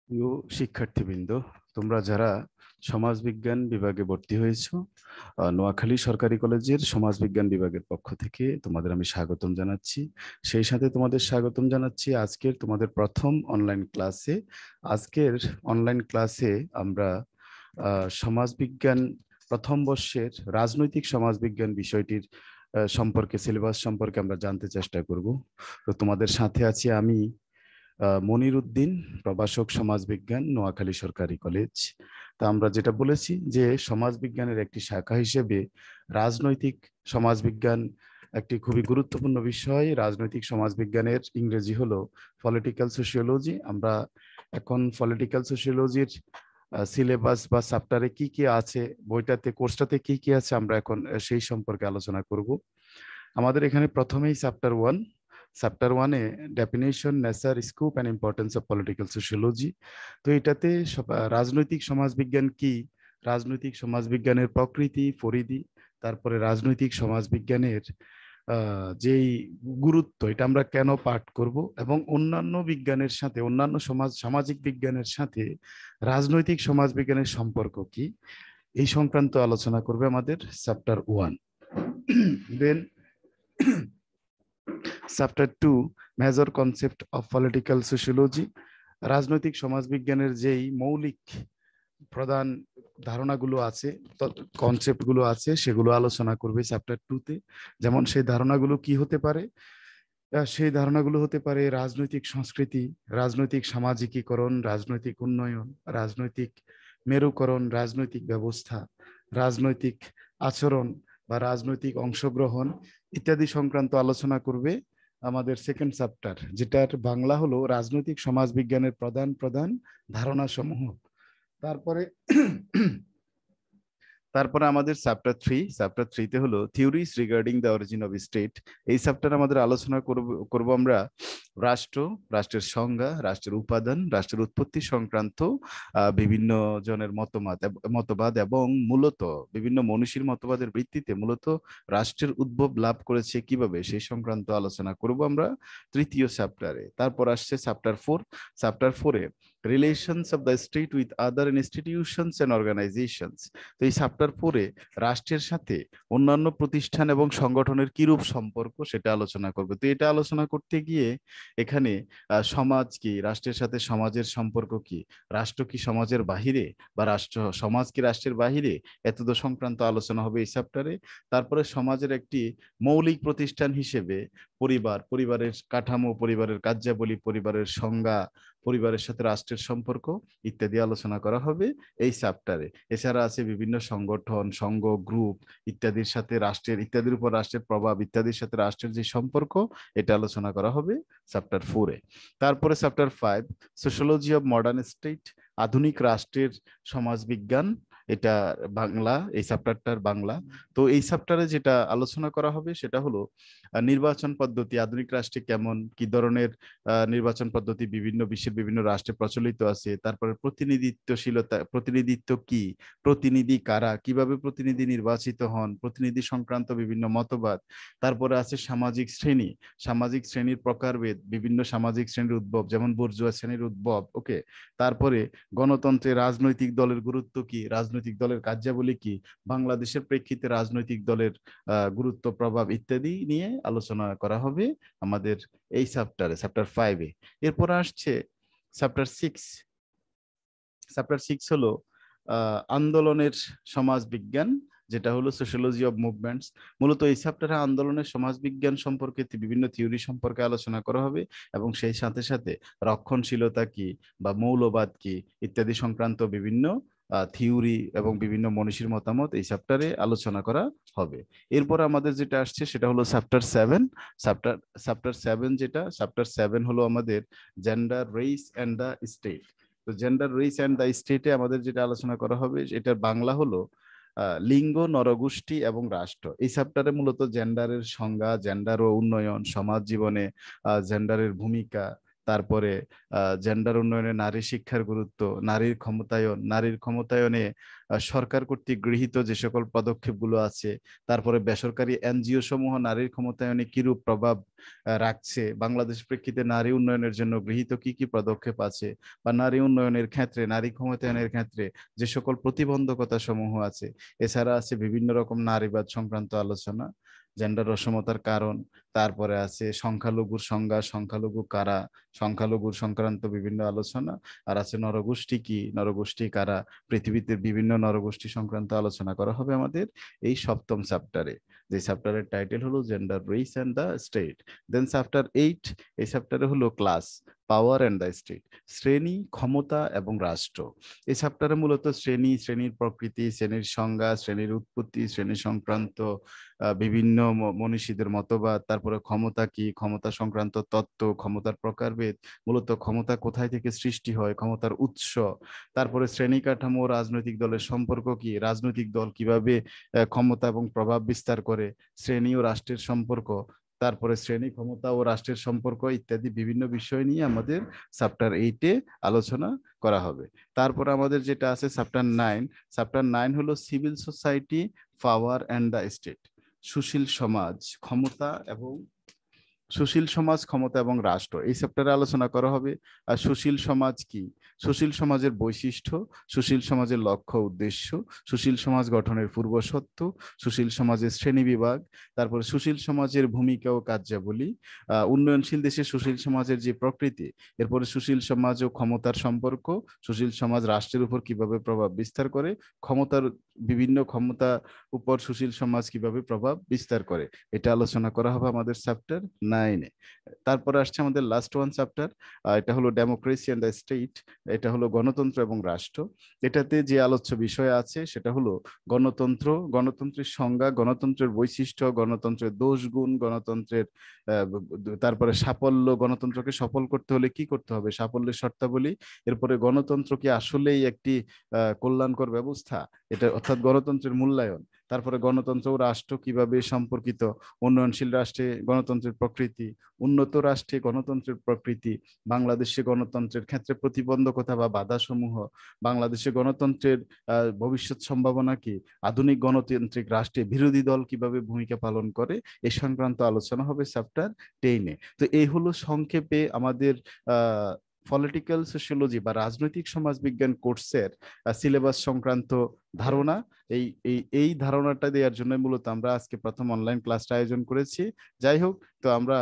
প্রিয় শিক্ষার্থীবৃন্দ, তোমরা যারা সমাজবিজ্ঞান বিভাগে ভর্তি হয়েছো, নোয়াখালী সরকারি কলেজের সমাজবিজ্ঞান বিভাগের পক্ষ থেকে তোমাদের আমি স্বাগতম জানাচ্ছি। সেই সাথে তোমাদের স্বাগতম জানাচ্ছি আজকের তোমাদের প্রথম অনলাইন ক্লাসে। আজকের অনলাইন ক্লাসে আমরা সমাজবিজ্ঞান প্রথম বর্ষের রাজনৈতিক সমাজবিজ্ঞান বিষয়টির সম্পর্কে, সিলেবাস সম্পর্কে আমরা জানতে চেষ্টা করব। তো তোমাদের সাথে আছি আমি, মনির উদ্দিন, প্রভাষক সমাজবিজ্ঞান, নোয়াখালী সরকারি কলেজ। তা আমরা যেটা বলেছি যে সমাজবিজ্ঞানের একটি শাখা হিসেবে রাজনৈতিক সমাজবিজ্ঞান একটি খুবই গুরুত্বপূর্ণ বিষয়। রাজনৈতিক সমাজবিজ্ঞানের ইংরেজি হলো পলিটিক্যাল সোশিওলজি। আমরা এখন পলিটিক্যাল সোশিওলজির সিলেবাস বা চ্যাপ্টারে কি কি আছে, বইটাতে, কোর্সটাতে কি কি আছে, আমরা এখন সেই সম্পর্কে আলোচনা করব। আমাদের এখানে প্রথমেই চ্যাপ্টার 1। চ্যাপ্টার 1-এ definition, nature, scope and importance of political sociology. তো এটাতে রাজনৈতিক সমাজবিজ্ঞান কি, রাজনৈতিক সমাজবিজ্ঞানের প্রকৃতি, পরিধি, তারপরে রাজনৈতিক সমাজবিজ্ঞানের যেই গুরুত্ব, এটা আমরা কেন পাঠ করব, এবং অন্যান্য বিজ্ঞানের সাথে, অন্যান্য সামাজিক বিজ্ঞানের সাথে রাজনৈতিক সমাজবিজ্ঞানের সম্পর্ক কি, এই সংক্রান্ত আলোচনা করবে আমাদের chapter 1। Then chapter 2, major concept of political sociology. রাজনৈতিক সমাজবিজ্ঞানের যেই মৌলিক প্রধান ধারণাগুলো আছে, কনসেপ্টগুলো আছে, সেগুলো আলোচনা করবে চ্যাপ্টার 2-তে। যেমন সেই ধারণাগুলো কি হতে পারে, সেই ধারণাগুলো হতে পারে রাজনৈতিক সংস্কৃতি, রাজনৈতিক সামাজিকীকরণ, রাজনৈতিক উন্নয়ন, রাজনৈতিক মেরুকরণ, রাজনৈতিক ব্যবস্থা, রাজনৈতিক আচরণ বা রাজনৈতিক অংশগ্রহণ ইত্যাদি সংক্রান্ত আলোচনা করবে আমাদের সেকেন্ড চ্যাপ্টার, যেটার বাংলা হলো রাজনৈতিক সমাজবিজ্ঞানের প্রধান প্রধান ধারণা সমূহ। তারপরে তারপরে আমাদের চ্যাপ্টার 3তে হলো theories regarding the origin of state. এই চ্যাপ্টার আমাদের আলোচনা করব আমরা রাষ্ট্র, রাষ্ট্রের সংজ্ঞা, রাষ্ট্রের উপাদান, রাষ্ট্রের উৎপত্তি সংক্রান্ত বিভিন্ন জনের মতবাদ এবং মূলত বিভিন্ন মনীষীর মতবাদের ভিত্তিতে মূলত রাষ্ট্রের উদ্ভব লাভ করেছে কিভাবে, সেই সংক্রান্ত আলোচনা করব আমরা তৃতীয় চ্যাপ্টারে। তারপর আসছে চ্যাপ্টার 4। চ্যাপ্টার 4-এ relations of the state with other institutions and organisations. তো এই চ্যাপ্টার 4-এ রাষ্ট্রের সাথে অন্যান্য প্রতিষ্ঠান এবং সংগঠনের কিরূপ সম্পর্ক, সেটা আলোচনা করবে। তো এটা আলোচনা করতে গিয়ে এখানে সমাজ কি, রাষ্ট্রের সাথে সমাজের সম্পর্ক কি, রাষ্ট্র কি সমাজের বাহিরে, বা সমাজ কি রাষ্ট্রের বাহিরে, এতদ সংক্রান্ত আলোচনা হবে এই চ্যাপ্টারে। তারপরে সমাজের একটি মৌলিক প্রতিষ্ঠান হিসেবে পরিবার, পরিবারের কাঠামো, পরিবারের কার্যাবলী, পরিবারের সংজ্ঞা, পরিবারের সাথে রাষ্ট্রের সম্পর্ক ইত্যাদি আলোচনা করা হবে এই চ্যাপ্টারে। এছাড়া আছে বিভিন্ন সংগঠন, সংঘ, গ্রুপ ইত্যাদির সাথে রাষ্ট্রের, ইত্যাদির উপর রাষ্ট্রের প্রভাব, ইত্যাদির সাথে রাষ্ট্রের যে সম্পর্ক, এটা আলোচনা করা হবে চ্যাপ্টার 4-এ। তারপরে chapter 5, sociology of modern state, আধুনিক রাষ্ট্রের সমাজবিজ্ঞান, এটা বাংলা, এই চ্যাপ্টারটার বাংলা। তো এই চ্যাপ্টারে যেটা আলোচনা করা হবে সেটা হলো নির্বাচন পদ্ধতি আধুনিক রাষ্ট্রে কেমন, কি ধরনের নির্বাচন পদ্ধতি বিভিন্ন বিশ্বের বিভিন্ন রাষ্ট্রে প্রচলিত আছে। তারপরে প্রতিনিধিত্বশীলতা, প্রতিনিধিত্ব কি, প্রতিনিধি কারা, কিভাবে প্রতিনিধি নির্বাচিত হন, প্রতিনিধি সংক্রান্ত বিভিন্ন মতবাদ। তারপরে আছে সামাজিক শ্রেণী, সামাজিক শ্রেণীর প্রকারভেদ, বিভিন্ন সামাজিক শ্রেণীর উদ্ভব, যেমন বুর্জোয়া শ্রেণীর উদ্ভব। ওকে। তারপরে গণতন্ত্রে রাজনৈতিক দলের গুরুত্ব কি, রাজনৈতিক দলের কার্যাবলী কি, বাংলাদেশের প্রেক্ষিতে রাজনৈতিক দলের গুরুত্ব, প্রভাব ইত্যাদি নিয়ে আলোচনা করা হবে আমাদের এই চ্যাপ্টার 5-এ। এরপর আসছে চ্যাপ্টার 6। চ্যাপ্টার 6 হলো আন্দোলনের সমাজ বিজ্ঞান, যেটা হলো সোশ্যোলজি অফ মুভমেন্টস। মূলত এই চ্যাপ্টারে আন্দোলনের সমাজবিজ্ঞান সম্পর্কে বিভিন্ন থিওরি সম্পর্কে আলোচনা করা হবে, এবং সেই সাথে সাথে রক্ষণশীলতা কি বা মৌলবাদ কি ইত্যাদি সংক্রান্ত বিভিন্ন থিওরি এবং বিভিন্ন মনীষীর মতামত এই চ্যাপ্টারে আলোচনা করা হবে। এরপর আমাদের যেটা আসছে সেটা হলো চ্যাপ্টার 7। চ্যাপ্টার 7 যেটা, চ্যাপ্টার 7 হলো আমাদের gender, race and the state. তো জেন্ডার, রেস অ্যান্ড দ্য স্টেটে আমাদের যেটা আলোচনা করা হবে, এটার বাংলা হলো লিঙ্গ, নরগোষ্ঠী এবং রাষ্ট্র। এই চ্যাপ্টারে মূলত জেন্ডারের সংজ্ঞা, জেন্ডার ও উন্নয়ন, সমাজ জীবনে জেন্ডারের ভূমিকা, তারপরে জেন্ডার উন্নয়নে নারী শিক্ষার গুরুত্ব, নারীর ক্ষমতায়নে সরকার কর্তৃক গৃহীত যে সকল পদক্ষেপগুলো আছে, তারপরে বেসরকারি এনজিও সমূহ নারীর ক্ষমতায়নে কিরূপ প্রভাব রাখছে, বাংলাদেশ প্রেক্ষিতে নারী উন্নয়নের জন্য গৃহীত কি কি পদক্ষেপ আছে, বা নারী উন্নয়নের ক্ষেত্রে, নারী ক্ষমতায়নের ক্ষেত্রে যে সকল প্রতিবন্ধকতা সমূহ আছে। এছাড়া আছে বিভিন্ন রকম নারীবাদ সংক্রান্ত আলোচনা, জেন্ডার অসমতার কারণ, তারপরে আছে সংখ্যালঘুর সংজ্ঞা, সংখ্যালঘু কারা, সংখ্যালঘুর সংক্রান্ত বিভিন্ন আলোচনা, আর আছে নরগোষ্ঠী কি, নরগোষ্ঠী কারা, পৃথিবীতে বিভিন্ন নরগোষ্ঠী সংক্রান্ত আলোচনা করা হবে আমাদের এই সপ্তম চ্যাপ্টারে, যে চ্যাপ্টারের টাইটেল হলো gender, race and the state. Then chapter 8, এই চ্যাপ্টারে হলো class, power and the state, শ্রেণী, ক্ষমতা এবং রাষ্ট্র। এই চ্যাপ্টারে মূলত শ্রেণীর প্রকৃতি, শ্রেণীর সংজ্ঞা, শ্রেণীর উৎপত্তি, শ্রেণী সংক্রান্ত বিভিন্ন মনীষীদের মতবাদ, তারপরে ক্ষমতা কি, ক্ষমতা সংক্রান্ত তত্ত্ব, ক্ষমতার প্রকারভেদ, মূলত ক্ষমতা কোথায় থেকে সৃষ্টি হয়, ক্ষমতার উৎস, তারপরে শ্রেণী কাঠামো, রাজনৈতিক দলের সম্পর্ক কি, রাজনৈতিক দল কিভাবে ক্ষমতা এবং প্রভাব বিস্তার করে, শ্রেণী ও রাষ্ট্রের সম্পর্ক, তারপরে শ্রেণী, ক্ষমতা ও রাষ্ট্রের সম্পর্ক ইত্যাদি বিভিন্ন বিষয় নিয়ে আমাদের চ্যাপ্টার 8-এ আলোচনা করা হবে। তারপর আমাদের যেটা আছে চ্যাপ্টার 9 হলো civil society, power and the state, সুশীল সমাজ, ক্ষমতা এবং রাষ্ট্র, এই চ্যাপ্টারে আলোচনা করা হবে। আর সুশীল সমাজ কি, সুশীল সমাজের বৈশিষ্ট্য, সুশীল সমাজের লক্ষ্য উদ্দেশ্য, সুশীল সমাজ গঠনের পূর্বশর্ত, সুশীল সমাজের শ্রেণীবিভাগ, তারপরে সুশীল সমাজের ভূমিকা ও কার্যাবলী, উন্নয়নশীল দেশে সুশীল সমাজের যে প্রকৃতি, এরপরে সুশীল সমাজ ও ক্ষমতার সম্পর্ক, সুশীল সমাজ রাষ্ট্রের উপর কিভাবে প্রভাব বিস্তার করে, বিভিন্ন ক্ষমতা উপর সুশীল সমাজ কিভাবে প্রভাব বিস্তার করে, এটা আলোচনা করা হবে আমাদের চ্যাপ্টার 9-এ। তারপরে আসছে আমাদের লাস্ট ওয়ান চ্যাপ্টার, এটা হলো ডেমোক্রেসি অ্যান্ড দ্য স্টেট, এটা হলো গণতন্ত্র এবং রাষ্ট্র। এটাতে যে আলোচ্য বিষয় আছে সেটা হলো গণতন্ত্রের সংজ্ঞা, গণতন্ত্রের বৈশিষ্ট্য, গণতন্ত্রের দোষ গুণ, গণতন্ত্রের তারপরে সাফল্য, গণতন্ত্রকে সফল করতে হলে কি করতে হবে, সাফল্যের শর্তাবলী, এরপরে গণতন্ত্র কি আসলেই একটি কল্যাণকর ব্যবস্থা, এটা অর্থাৎ গণতন্ত্রের মূল্যায়ন, তারপরে গণতন্ত্র ও রাষ্ট্র কিভাবে সম্পর্কিত, উন্নয়নশীল রাষ্ট্রে গণতন্ত্রের প্রকৃতি, উন্নত রাষ্ট্রে গণতন্ত্রের প্রকৃতি, বাংলাদেশে গণতন্ত্রের ক্ষেত্রে প্রতিবন্ধকতা বা বাধা সমূহ, বাংলাদেশে গণতন্ত্রের ভবিষ্যৎ সম্ভাবনা কি, আধুনিক গণতান্ত্রিক রাষ্ট্রে বিরোধী দল কিভাবে ভূমিকা পালন করে, এ সংক্রান্ত আলোচনা হবে চ্যাপ্টার 10-এ। তো এই হলো সংক্ষেপে আমাদের পলিটিক্যাল সোশিয়োলজি বা রাজনৈতিক সমাজবিজ্ঞান কোর্সের সিলেবাস সংক্রান্ত ধারণা। এই ধারণাটা দেওয়ার জন্য মূলত আমরা আজকে প্রথম অনলাইন ক্লাসটা আয়োজন করেছি। যাই হোক, তো আমরা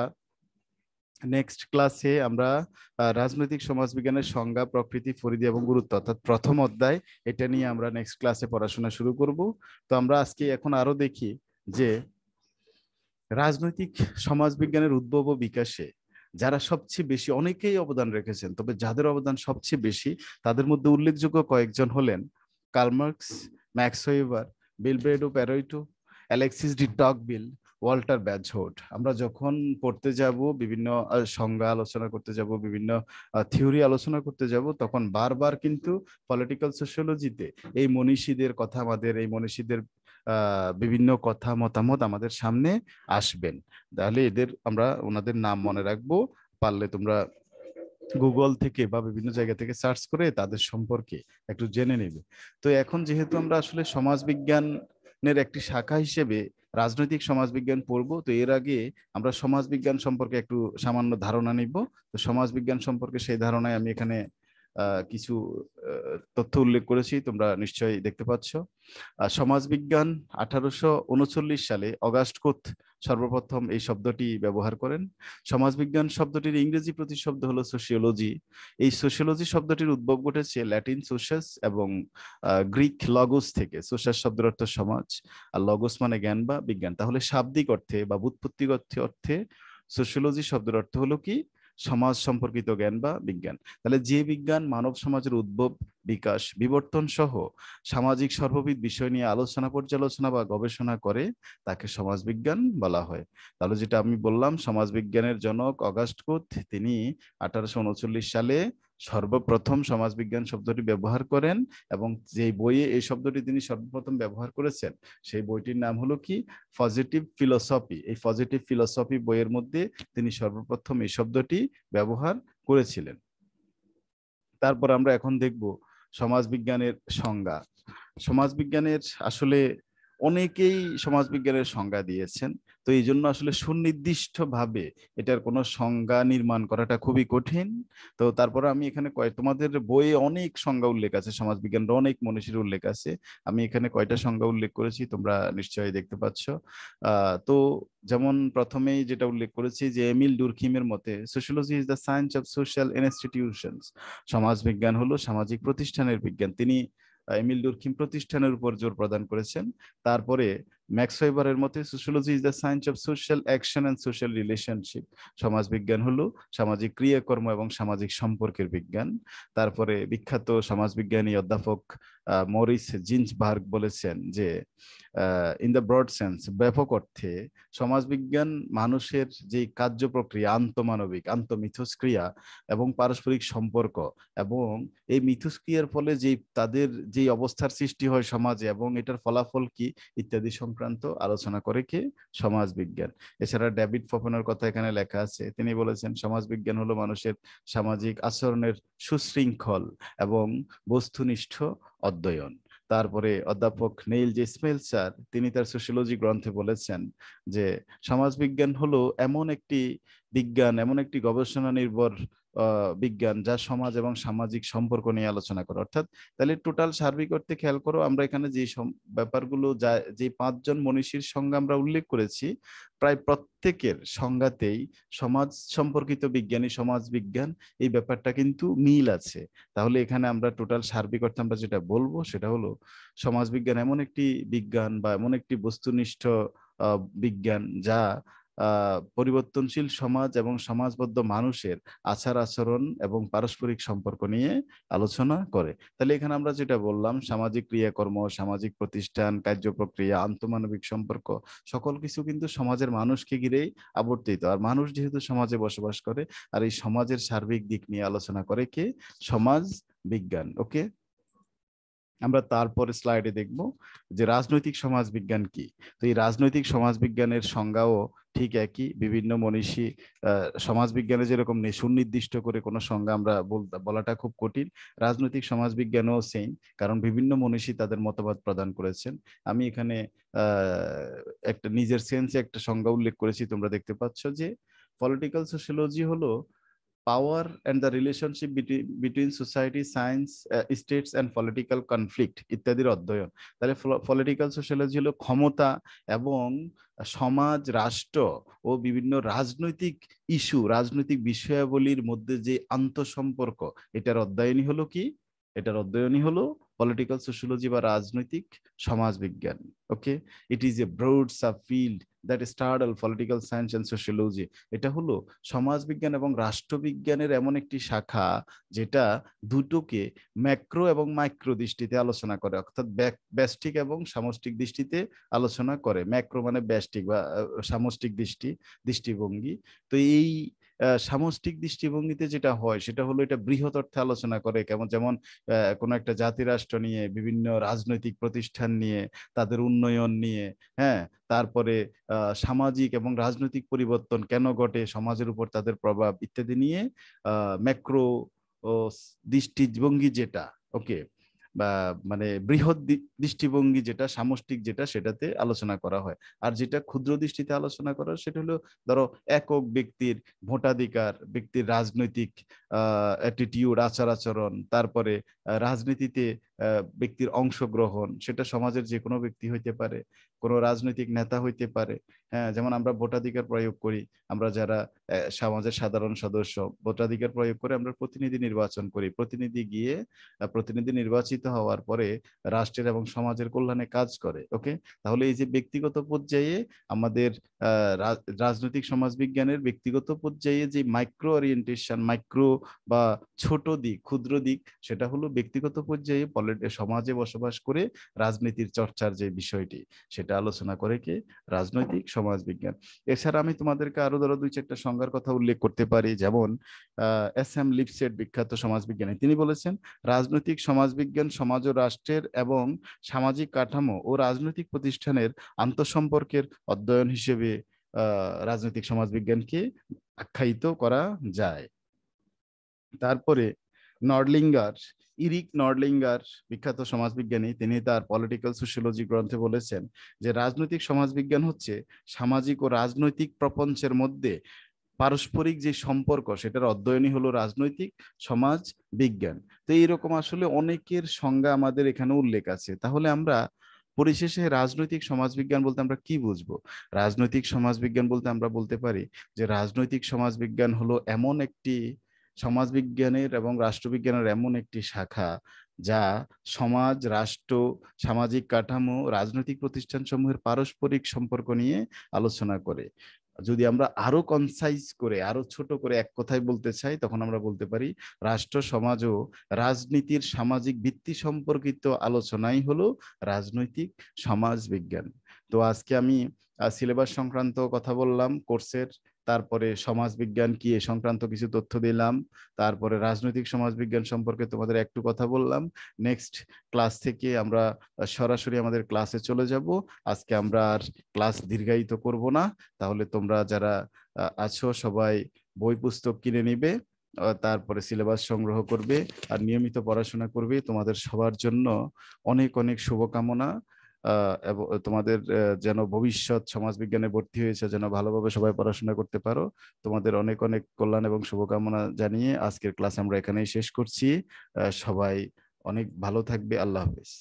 নেক্সট ক্লাসে আমরা রাজনৈতিক সমাজবিজ্ঞানের সংজ্ঞা, প্রকৃতি, পরিধি এবং গুরুত্ব, অর্থাৎ প্রথম অধ্যায়, এটা নিয়ে আমরা নেক্সট ক্লাসে পড়াশোনা শুরু করব। তো আমরা আজকে এখন আরো দেখি যে রাজনৈতিক সমাজবিজ্ঞানের উদ্ভব ও বিকাশে যারা সবচেয়ে বেশি, অনেকেই অবদান রেখেছেন, তবে যাদের অবদান সবচেয়ে বেশি তাদের মধ্যে উল্লেখযোগ্য কয়েকজন হলেন Karl Marx, Max Weber, Vilfredo Pareto, Alexis de Tocqueville, Walter Bagehot. আমরা যখন পড়তে যাব, বিভিন্ন সংজ্ঞা আলোচনা করতে যাব, বিভিন্ন থিওরি আলোচনা করতে যাব, তখন বারবার কিন্তু পলিটিক্যাল সোশিয়োলজিতে এই মনীষীদের বিভিন্ন কথা মতামত আমাদের সামনে আসবেন। তাহলে আমরা ওনাদের নাম মনে রাখবো, পারলে তোমরা গুগল থেকে বা বিভিন্ন জায়গা থেকে সার্চ করে তাদের সম্পর্কে একটু জেনে নেবে। তো এখন যেহেতু আমরা আসলে সমাজবিজ্ঞানের একটি শাখা হিসেবে রাজনৈতিক সমাজবিজ্ঞান পড়বো, তো এর আগে আমরা সমাজবিজ্ঞান সম্পর্কে একটু সামান্য ধারণা নিব। তো সমাজবিজ্ঞান সম্পর্কে সেই ধারণায় আমি এখানে কিছু তথ্য উল্লেখ করেছি, তোমরা নিশ্চয়ই দেখতে পাচ্ছ। সমাজবিজ্ঞান 1839 সালে অগাস্ট কোথ সর্বপ্রথম এই শব্দটি ব্যবহার করেন। সমাজবিজ্ঞান শব্দটির ইংরেজি প্রতিশব্দ হলো সোশিওলজি। এই সোশিওলজি শব্দটির উদ্ভব ঘটেছে ল্যাটিন সোশাস এবং গ্রিক লগোস থেকে। সোশাস শব্দের অর্থ সমাজ, আর লগোস মানে জ্ঞান বা বিজ্ঞান। তাহলে শাব্দিক অর্থে বা ব্যুৎপত্তিগত অর্থে সোশিওলজি শব্দের অর্থ হলো কি, সমাজ সম্পর্কিত জ্ঞান বা বিজ্ঞান। তাহলে যে বিজ্ঞান মানব সমাজের উদ্ভব, বিকাশ, বিবর্তন সহ সামাজিক সর্ববিধ বিষয় নিয়ে আলোচনা, পর্যালোচনা বা গবেষণা করে তাকে সমাজবিজ্ঞান বলা হয়। তাহলে যেটা আমি বললাম, সমাজবিজ্ঞানের জনক অগাস্ট কোথ, তিনি 1839 সালে সর্বপ্রথম সমাজবিজ্ঞান শব্দটি ব্যবহার করেন, এবং যে বইয়ে এই শব্দটি তিনি সর্বপ্রথম ব্যবহার করেছেন সেই বইটির নাম হলো কি, পজিটিভ ফিলোসফি। এই পজিটিভ ফিলোসফি বইয়ের মধ্যে তিনি সর্বপ্রথম এই শব্দটি ব্যবহার করেছিলেন। তারপর আমরা এখন দেখব সমাজবিজ্ঞানের সংজ্ঞা। সমাজবিজ্ঞানের আসলে অনেকেই সমাজবিজ্ঞানের সংজ্ঞা দিয়েছেন, তো এই জন্য আসলে সুনির্দিষ্টভাবে এটার কোনো সংজ্ঞা নির্মাণ করাটা খুবই কঠিন। তো তারপরে আমি এখানে তোমাদের বইয়ে অনেক সংজ্ঞা উল্লেখ আছে, সমাজবিজ্ঞানের অনেক মনীষীর উল্লেখ আছে। আমি এখানে কয়টা সংজ্ঞা উল্লেখ করেছি তোমরা নিশ্চয়ই দেখতে পাচ্ছ। তো যেমন প্রথমেই যেটা উল্লেখ করেছি যে এমিল ডুরখিমের মতে sociology is the science of social institutions, সমাজবিজ্ঞান হলো সামাজিক প্রতিষ্ঠানের বিজ্ঞান। তিনি এমিল ডুরখিম প্রতিষ্ঠানের উপর জোর প্রদান করেছেন। তারপরে ম্যাক্স ওয়েবারের মতে sociology is the science of social action and social relationship, সমাজবিজ্ঞান হলো সামাজিক ক্রিয়াকর্ম এবং সামাজিক সম্পর্কের বিজ্ঞান। তারপরে বিখ্যাত সমাজবিজ্ঞানী অধ্যাপক মরিস জিন্সবার্গ বলেছেন যে ইন দ্য ব্রড সেন্স, ব্যাপক অর্থে সমাজবিজ্ঞান মানুষের যে কার্য প্রক্রিয়া, আন্তমানবিক আন্তঃমিথস্ক্রিয়া এবং পারস্পরিক সম্পর্ক, এবং এই মিথস্ক্রিয়ার ফলে যে তাদের যে অবস্থার সৃষ্টি হয় সমাজে এবং এটার ফলাফল কি ইত্যাদি সংক্রান্ত আলোচনা করে কে? সমাজবিজ্ঞান। এছাড়া ডেভিড ফফনের কথা এখানে লেখা আছে, তিনি বলেছেন সমাজবিজ্ঞান হলো মানুষের সামাজিক আচরণের সুশৃঙ্খল এবং বস্তুনিষ্ঠ অধ্যয়ন। তারপরে অধ্যাপক নেইল জে স্মেলচার তিনি তার সোশিয়োলজি গ্রন্থে বলেছেন যে সমাজবিজ্ঞান হলো এমন একটি বিজ্ঞান, এমন একটি গবেষণা নির্ভর বিজ্ঞান যা সমাজ এবং সামাজিক সম্পর্ক নিয়ে আলোচনা করে। অর্থাৎ তাহলে টোটাল সার্বিক অর্থে খেয়াল করো, আমরা এখানে যে ব্যাপারগুলো যে পাঁচজন মনীষীর সংজ্ঞা আমরা উল্লেখ করেছি, প্রায় প্রত্যেকের সংজ্ঞাতেই সমাজ সম্পর্কিত বিজ্ঞানী সমাজ বিজ্ঞান এই ব্যাপারটা কিন্তু মিল আছে। তাহলে এখানে আমরা টোটাল সার্বিক অর্থে আমরা যেটা বলবো সেটা হলো সমাজবিজ্ঞান এমন একটি বিজ্ঞান বা এমন একটি বস্তুনিষ্ঠ বিজ্ঞান যা পরিবর্তনশীল সমাজ এবং সমাজবদ্ধ মানুষের আচার আচরণ এবং পারস্পরিক সম্পর্ক নিয়ে আলোচনা করে। তাহলে এখানে আমরা যেটা বললাম, সামাজিক ক্রিয়াকর্ম, সামাজিক প্রতিষ্ঠান, কার্যপ্রক্রিয়া, আন্তঃমানবিক সম্পর্ক, সকল কিছু কিন্তু সমাজের মানুষকে ঘিরেই আবর্তিত। আর মানুষ যেহেতু সমাজে বসবাস করে, আর এই সমাজের সার্বিক দিক নিয়ে আলোচনা করে কে? সমাজ বিজ্ঞান। ওকে, আমরা তারপরে স্লাইডে দেখব যে রাজনৈতিক সমাজবিজ্ঞান কি। তো এই রাজনৈতিক সমাজবিজ্ঞানের সংজ্ঞাও ঠিক একই, বিভিন্ন মনীষী সমাজবিজ্ঞানে যেরকম সুনির্দিষ্ট করে কোনো সংজ্ঞা আমরা বলাটা খুব কঠিন, রাজনৈতিক সমাজবিজ্ঞানও সেম, কারণ বিভিন্ন মনীষী তাদের মতবাদ প্রদান করেছেন। আমি এখানে একটা নিজের সেন্সে একটা সংজ্ঞা উল্লেখ করেছি, তোমরা দেখতে পাচ্ছ যে পলিটিক্যাল সোশিয়োলজি হলো power and the relationship between society, science, states and political conflict ইত্যাদির অধ্যয়ন। তাহলে পলিটিক্যাল সোশ্যালজি হলো ক্ষমতা এবং সমাজ, রাষ্ট্র ও বিভিন্ন রাজনৈতিক ইস্যু, রাজনৈতিক বিষয়াবলীর মধ্যে যে আন্তঃসম্পর্ক, এটার অধ্যয়নই হলো কি? এটার অধ্যয়নই হলো পলিটিক্যাল সোশ্যালজি বা রাজনৈতিক সমাজবিজ্ঞান। Okay, it is a broad subfield that straddles political science and sociology. এটা হলো সমাজবিজ্ঞান এবং রাষ্ট্রবিজ্ঞানের এমন একটি শাখা যেটা দুটোকে ম্যাক্রো এবং মাইক্রো দৃষ্টিতে আলোচনা করে, অর্থাৎ ব্যষ্টিক এবং সামষ্টিক দৃষ্টিতে আলোচনা করে। ম্যাক্রো মানে ব্যষ্টিক বা সামষ্টিক দৃষ্টিভঙ্গি। তো এই সামষ্টিক দৃষ্টিভঙ্গিতে যেটা হয় সেটা হলো এটা বৃহৎ অর্থে আলোচনা করে, কেমন যেমন কোনো একটা জাতি রাষ্ট্র নিয়ে, বিভিন্ন রাজনৈতিক প্রতিষ্ঠান নিয়ে, তাদের উন্নয়ন নিয়ে, হ্যাঁ, তারপরে সামাজিক এবং রাজনৈতিক পরিবর্তন কেন ঘটে, সমাজের উপর তাদের প্রভাব ইত্যাদি নিয়ে ম্যাক্রো দৃষ্টিভঙ্গি যেটা, ওকে, বা মানে বৃহৎ দৃষ্টিভঙ্গি যেটা, সামষ্টিক যেটা, সেটাতে আলোচনা করা হয়। আর যেটা ক্ষুদ্র দৃষ্টিতে আলোচনা করা সেটা হলো ধরো একক ব্যক্তির ভোটাধিকার, ব্যক্তির রাজনৈতিক অ্যাটিটিউড, আচার আচরণ, তারপরে রাজনীতিতে ব্যক্তির অংশগ্রহণ, সেটা সমাজের যে কোনো ব্যক্তি হইতে পারে, কোনো রাজনৈতিক নেতা হইতে পারে। হ্যাঁ, যেমন আমরা ভোটাধিকার প্রয়োগ করি, আমরা যারা সমাজের সাধারণ সদস্য ভোটাধিকার প্রয়োগ করে আমরা প্রতিনিধি নির্বাচন করি, প্রতিনিধি গিয়ে প্রতিনিধি নির্বাচিত হওয়ার পরে রাষ্ট্রের এবং সমাজের কল্যাণে কাজ করে। ওকে, তাহলে এই যে ব্যক্তিগত পর্যায়ে আমাদের রাজনৈতিক সমাজবিজ্ঞানের ব্যক্তিগত পর্যায়ে যে মাইক্রো ওরিয়েন্টেশন, মাইক্রো বা ছোট দিক, ক্ষুদ্র দিক, সেটা হলো ব্যক্তিগত পর্যায়ে সমাজে বসবাস করে রাজনীতির চর্চার যে বিষয়টি, সেটা আলোচনা করে কে? রাজনৈতিক সমাজবিজ্ঞান। এছাড়া আমি তোমাদেরকে আরো ধরো দুই চারটা সংজ্ঞার কথা উল্লেখ করতে পারি, যেমন এস এম লিপসেট বিখ্যাত সমাজবিজ্ঞানী, তিনি বলেছেন রাজনৈতিক সমাজবিজ্ঞান সমাজ ও রাষ্ট্রের এবং সামাজিক কাঠামো ও রাজনৈতিক প্রতিষ্ঠানের আন্তঃসম্পর্কের অধ্যয়ন হিসেবে রাজনৈতিক সমাজবিজ্ঞানকে আখ্যায়িত করা যায়। তারপরে নর্ডলিঙ্গার, ইরিক নর্ডলিঙ্গার বিখ্যাত সমাজবিজ্ঞানী, তিনি তার পলিটিক্যাল সোশিয়োলজি গ্রন্থে বলেছেন যে রাজনৈতিক সমাজবিজ্ঞান হচ্ছে সামাজিক ও রাজনৈতিক প্রপঞ্চের মধ্যে পারস্পরিক যে সম্পর্ক, সেটার অধ্যয়নই হলো রাজনৈতিক সমাজ বিজ্ঞান। তো এইরকম আসলে অনেকের সংজ্ঞা আমাদের এখানে উল্লেখ আছে। তাহলে আমরা পরিশেষে রাজনৈতিক সমাজবিজ্ঞান বলতে আমরা কি বুঝবো? রাজনৈতিক সমাজবিজ্ঞান বলতে আমরা বলতে পারি যে রাজনৈতিক সমাজবিজ্ঞান হলো এমন একটি সমাজবিজ্ঞানের এবং রাষ্ট্রবিজ্ঞানের এমন একটি শাখা যা সমাজ, রাষ্ট্র, সামাজিক কাঠামো, রাজনৈতিক প্রতিষ্ঠানসমূহের পারস্পরিক সম্পর্ক নিয়ে আলোচনা করে। যদি আমরা আরো কনসাইজ করে, আরো ছোট করে এক কথায় বলতে চাই, তখন আমরা বলতে পারি রাষ্ট্র, সমাজ ও রাজনীতির সামাজিক ভিত্তি সম্পর্কিত আলোচনাই হলো রাজনৈতিক সমাজ বিজ্ঞান। তো আজকে আমি সিলেবাস সংক্রান্ত কথা বললাম কোর্সের, তারপরে সমাজ বিজ্ঞান কি এ সংক্রান্ত কিছু তথ্য দিলাম, তারপরে রাজনৈতিক সমাজ বিজ্ঞান সম্পর্কে তোমাদের একটু কথা বললাম। নেক্সট ক্লাস থেকে আমরা সরাসরি আমাদের ক্লাসে চলে যাব। আজকে আমরা আর ক্লাস দীর্ঘায়িত করব না। তাহলে তোমরা যারা আছো সবাই বই পুস্তক কিনে নিবে, তারপরে সিলেবাস সংগ্রহ করবে আর নিয়মিত পড়াশোনা করবে। তোমাদের সবার জন্য অনেক অনেক শুভকামনা। এবং তোমাদের যেন ভবিষ্যৎ সমাজবিজ্ঞানে ভর্তি হয়েছে যেন ভালোভাবে সবাই পড়াশোনা করতে পারো। তোমাদের অনেক অনেক কল্যাণ এবং শুভকামনা জানিয়ে আজকের ক্লাস আমরা এখানেই শেষ করছি। সবাই অনেক ভালো থাকবে। আল্লাহ হাফেজ।